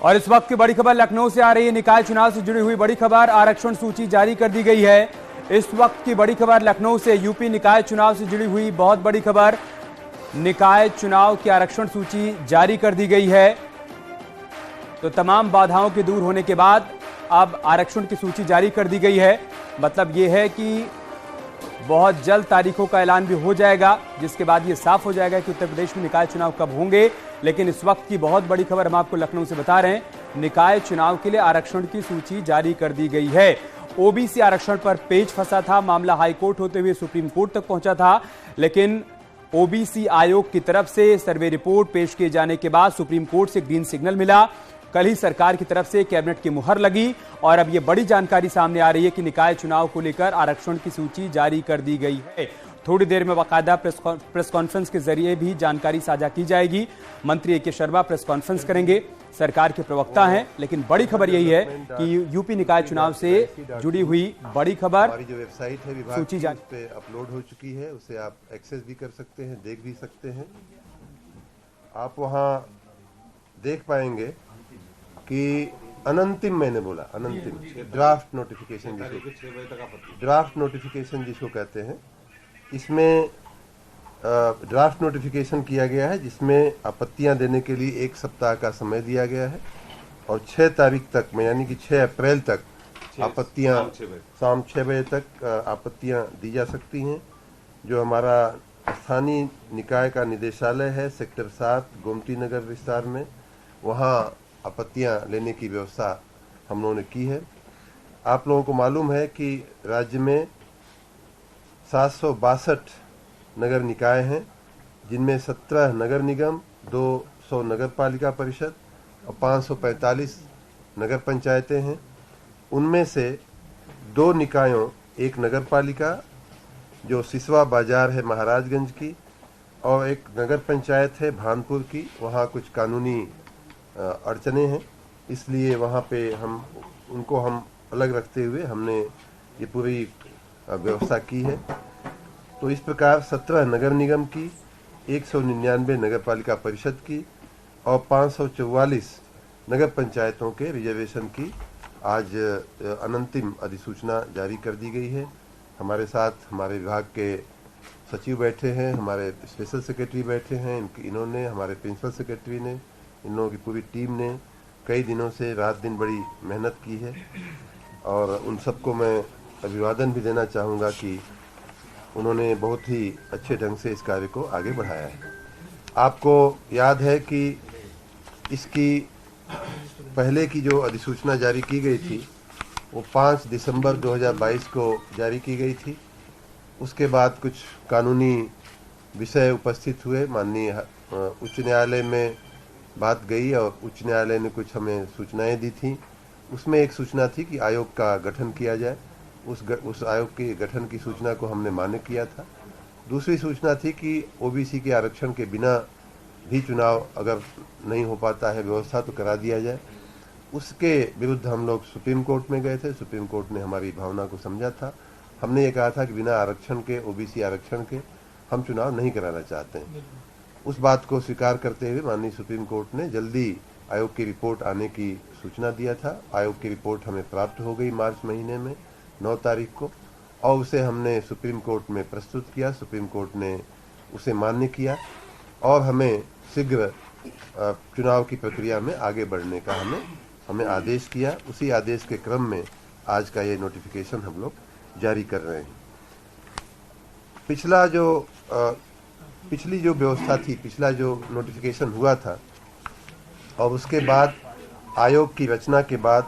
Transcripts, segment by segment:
और इस वक्त की बड़ी खबर लखनऊ से आ रही है। निकाय चुनाव से जुड़ी हुई बड़ी खबर, आरक्षण सूची जारी कर दी गई है। इस वक्त की बड़ी खबर लखनऊ से, यूपी निकाय चुनाव से जुड़ी हुई बहुत बड़ी खबर। निकाय चुनाव की आरक्षण सूची जारी कर दी गई है। तो तमाम बाधाओं के दूर होने के बाद अब आरक्षण की सूची जारी कर दी गई है। मतलब यह है कि बहुत जल्द तारीखों का ऐलान भी हो जाएगा, जिसके बाद ये साफ हो जाएगा कि उत्तर प्रदेश में निकाय चुनाव कब होंगे। लेकिन इस वक्त की बहुत बड़ी खबर हम आपको लखनऊ से बता रहे हैं, निकाय चुनाव के लिए आरक्षण की सूची जारी कर दी गई है। ओबीसी आरक्षण पर पेच फंसा था, मामला हाईकोर्ट होते हुए सुप्रीम कोर्ट तक पहुंचा था। लेकिन ओबीसी आयोग की तरफ से सर्वे रिपोर्ट पेश किए जाने के बाद सुप्रीम कोर्ट से ग्रीन सिग्नल मिला। कल ही सरकार की तरफ से कैबिनेट की मुहर लगी और अब यह बड़ी जानकारी सामने आ रही है कि निकाय चुनाव को लेकर आरक्षण की सूची जारी कर दी गई है। थोड़ी देर में बाकायदा प्रेस कॉन्फ्रेंस के जरिए भी जानकारी साझा की जाएगी। मंत्री ए के शर्मा प्रेस कॉन्फ्रेंस करेंगे, सरकार के प्रवक्ता हैं। लेकिन बड़ी खबर यही है कि यूपी निकाय चुनाव से जुड़ी हुई बड़ी खबर, हमारी जो वेबसाइट है विभाग सूची की, उस पे अपलोड हो चुकी है। उसे आप एक्सेस भी कर सकते हैं, देख भी सकते हैं। आप वहां देख पाएंगे कि अनंतिम, मैंने बोला अनंतिम, ड्राफ्ट नोटिफिकेशन जिसको कहते हैं, इसमें ड्राफ्ट नोटिफिकेशन किया गया है, जिसमें आपत्तियां देने के लिए 1 सप्ताह का समय दिया गया है और 6 तारीख तक में, यानी कि 6 अप्रैल तक आपत्तियां, शाम 6 बजे तक आपत्तियां दी जा सकती हैं। जो हमारा स्थानीय निकाय का निदेशालय है सेक्टर 7 गोमती नगर विस्तार में, वहाँ आपत्तियां लेने की व्यवस्था हम लोगों ने की है। आप लोगों को मालूम है कि राज्य में 762 नगर निकाय हैं, जिनमें 17 नगर निगम, 200 नगर पालिका परिषद और 545 नगर पंचायतें हैं। उनमें से 2 निकायों, एक नगर पालिका जो सिसवा बाजार है महाराजगंज की, और एक नगर पंचायत है भानपुर की, वहाँ कुछ कानूनी अड़चने हैं, इसलिए वहाँ पे उनको हम अलग रखते हुए हमने ये पूरी व्यवस्था की है। तो इस प्रकार 17 नगर निगम की, 199 नगर पालिका परिषद की और 544 नगर पंचायतों के रिजर्वेशन की आज अनंतिम अधिसूचना जारी कर दी गई है। हमारे साथ हमारे विभाग के सचिव बैठे हैं, हमारे स्पेशल सेक्रेटरी बैठे हैं, इन्होंने, हमारे प्रिंसिपल सेक्रेटरी ने, इन लोगों की पूरी टीम ने कई दिनों से रात दिन बड़ी मेहनत की है और उन सबको मैं अभिवादन भी देना चाहूँगा कि उन्होंने बहुत ही अच्छे ढंग से इस कार्य को आगे बढ़ाया है। आपको याद है कि इसकी पहले की जो अधिसूचना जारी की गई थी वो 5 दिसंबर 2022 को जारी की गई थी। उसके बाद कुछ कानूनी विषय उपस्थित हुए, माननीय उच्च न्यायालय में बात गई और उच्च न्यायालय ने कुछ हमें सूचनाएं दी थी। उसमें एक सूचना थी कि आयोग का गठन किया जाए। उस आयोग के गठन की सूचना को हमने मान्य किया था। दूसरी सूचना थी कि ओबीसी के आरक्षण के बिना भी चुनाव अगर नहीं हो पाता है व्यवस्था तो करा दिया जाए। उसके विरुद्ध हम लोग सुप्रीम कोर्ट में गए थे। सुप्रीम कोर्ट ने हमारी भावना को समझा था। हमने ये कहा था कि बिना आरक्षण के, ओबीसी आरक्षण के, हम चुनाव नहीं कराना चाहते हैं। उस बात को स्वीकार करते हुए माननीय सुप्रीम कोर्ट ने जल्दी आयोग की रिपोर्ट आने की सूचना दिया था। आयोग की रिपोर्ट हमें प्राप्त हो गई मार्च महीने में 9 तारीख को, और उसे हमने सुप्रीम कोर्ट में प्रस्तुत किया। सुप्रीम कोर्ट ने उसे मान्य किया और हमें शीघ्र चुनाव की प्रक्रिया में आगे बढ़ने का हमें आदेश किया। उसी आदेश के क्रम में आज का ये नोटिफिकेशन हम लोग जारी कर रहे हैं। पिछली जो व्यवस्था थी, पिछला जो नोटिफिकेशन हुआ था और उसके बाद आयोग की रचना के बाद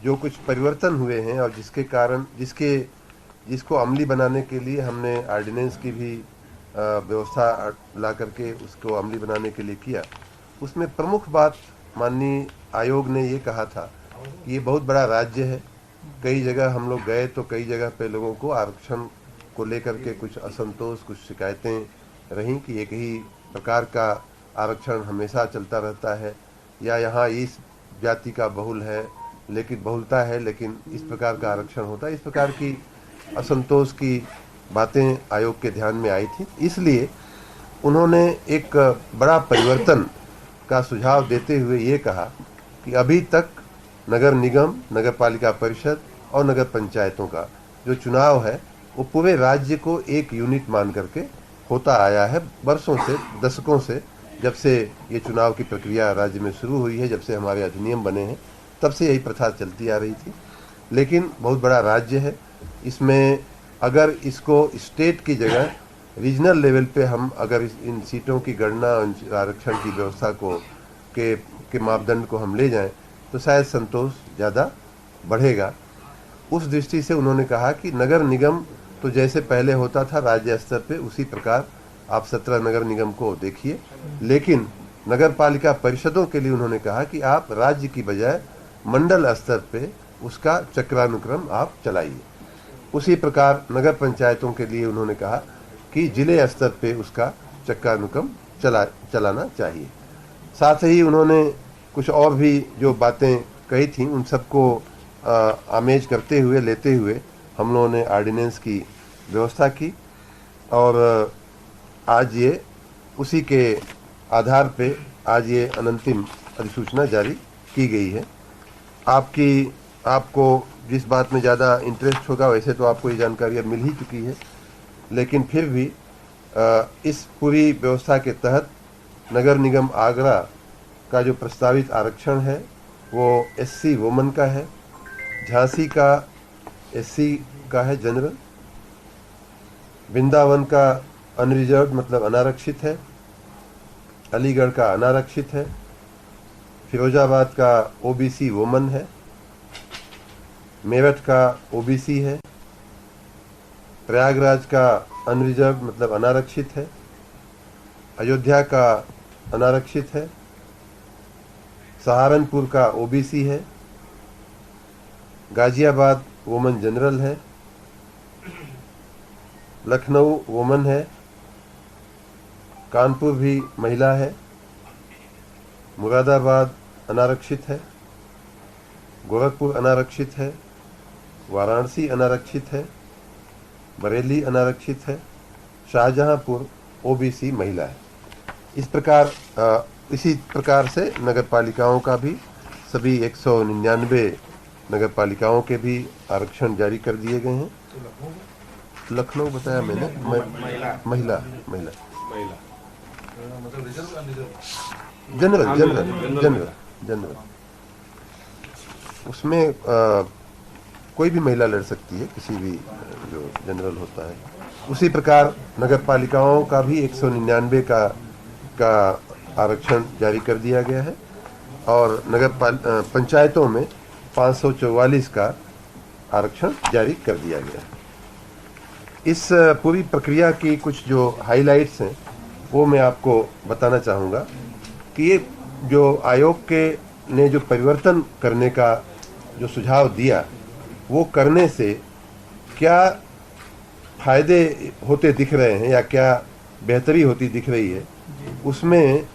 जो कुछ परिवर्तन हुए हैं और जिसके कारण जिसको अमली बनाने के लिए हमने ऑर्डिनेंस की भी व्यवस्था ला करके उसको अमली बनाने के लिए किया, उसमें प्रमुख बात माननीय आयोग ने ये कहा था कि ये बहुत बड़ा राज्य है। कई जगह हम लोग गए तो कई जगह पे लोगों को आरक्षण को लेकर के कुछ असंतोष, कुछ शिकायतें रहीं कि एक ही प्रकार का आरक्षण हमेशा चलता रहता है, या यहाँ इस जाति का बहुल है लेकिन बहुलता है लेकिन इस प्रकार का आरक्षण होता है। इस प्रकार की असंतोष की बातें आयोग के ध्यान में आई थी। इसलिए उन्होंने एक बड़ा परिवर्तन का सुझाव देते हुए ये कहा कि अभी तक नगर निगम, नगर पालिका परिषद और नगर पंचायतों का जो चुनाव है वो पूरे राज्य को एक यूनिट मान करके होता आया है वर्षों से, दशकों से। जब से ये चुनाव की प्रक्रिया राज्य में शुरू हुई है, जब से हमारे अधिनियम बने हैं, तब से यही प्रथा चलती आ रही थी। लेकिन बहुत बड़ा राज्य है, इसमें अगर इसको स्टेट की जगह रीजनल लेवल पे हम अगर इन सीटों की गणना, आरक्षण की व्यवस्था को के मापदंड को हम ले जाएं तो शायद संतोष ज़्यादा बढ़ेगा। उस दृष्टि से उन्होंने कहा कि नगर निगम तो जैसे पहले होता था राज्य स्तर पे, उसी प्रकार आप 17 नगर निगम को देखिए, लेकिन नगर पालिका परिषदों के लिए उन्होंने कहा कि आप राज्य की बजाय मंडल स्तर पे उसका चक्रानुक्रम आप चलाइए। उसी प्रकार नगर पंचायतों के लिए उन्होंने कहा कि जिले स्तर पे उसका चक्रानुक्रम चलाना चाहिए। साथ ही उन्होंने कुछ और भी जो बातें कही थी उन सबको आमेज करते हुए, लेते हुए हम लोगों ने ऑर्डिनेंस की व्यवस्था की और आज ये उसी के आधार पे आज ये अनंतिम अधिसूचना जारी की गई है। आपको जिस बात में ज़्यादा इंटरेस्ट होगा, वैसे तो आपको ये जानकारी अब मिल ही चुकी है, लेकिन फिर भी इस पूरी व्यवस्था के तहत नगर निगम आगरा का जो प्रस्तावित आरक्षण है वो एससी वुमेन का है, झांसी का एससी का है जनरल, वृंदावन का अनरिजर्व मतलब अनारक्षित है, अलीगढ़ का अनारक्षित है, फिरोजाबाद का ओबीसी वुमेन है, मेरठ का ओबीसी है, प्रयागराज का अनरिजर्व मतलब अनारक्षित है, अयोध्या का अनारक्षित है, सहारनपुर का ओबीसी है, गाजियाबाद वुमेन जनरल है, लखनऊ वुमेन है, कानपुर भी महिला है, मुरादाबाद अनारक्षित है, गोरखपुर अनारक्षित है, वाराणसी अनारक्षित है, बरेली अनारक्षित है, शाहजहांपुर ओबीसी महिला है। इसी प्रकार से नगर पालिकाओं का भी सभी 199 नगर पालिकाओं के भी आरक्षण जारी कर दिए गए हैं। लखनऊ बताया मैंने, महिला जनरल उसमें कोई भी महिला लड़ सकती है, किसी भी जो जनरल होता है। उसी प्रकार नगर पालिकाओं का भी 199 का आरक्षण जारी कर दिया गया है और नगर पंचायतों में 544 का आरक्षण जारी कर दिया गया है। इस पूरी प्रक्रिया की कुछ जो हाइलाइट्स हैं वो मैं आपको बताना चाहूँगा कि ये जो आयोग के ने जो परिवर्तन करने का जो सुझाव दिया, वो करने से क्या फायदे होते दिख रहे हैं या क्या बेहतरी होती दिख रही है। उसमें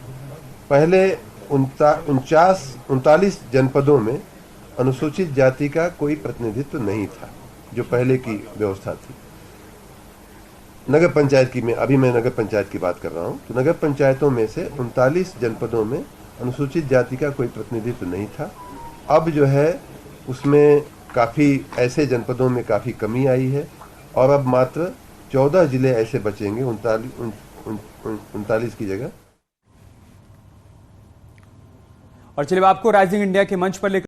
पहले 39 जनपदों में अनुसूचित जाति का कोई प्रतिनिधित्व नहीं था, जो पहले की व्यवस्था थी। नगर पंचायत की मैं नगर पंचायत की बात कर रहा हूँ, तो नगर पंचायतों में से 39 जनपदों में अनुसूचित जाति का कोई प्रतिनिधित्व नहीं था। अब जो है उसमें काफ़ी ऐसे जनपदों में काफ़ी कमी आई है और अब मात्र 14 जिले ऐसे बचेंगे 39 की जगह। और चलिए आपको राइजिंग इंडिया के मंच पर लेकर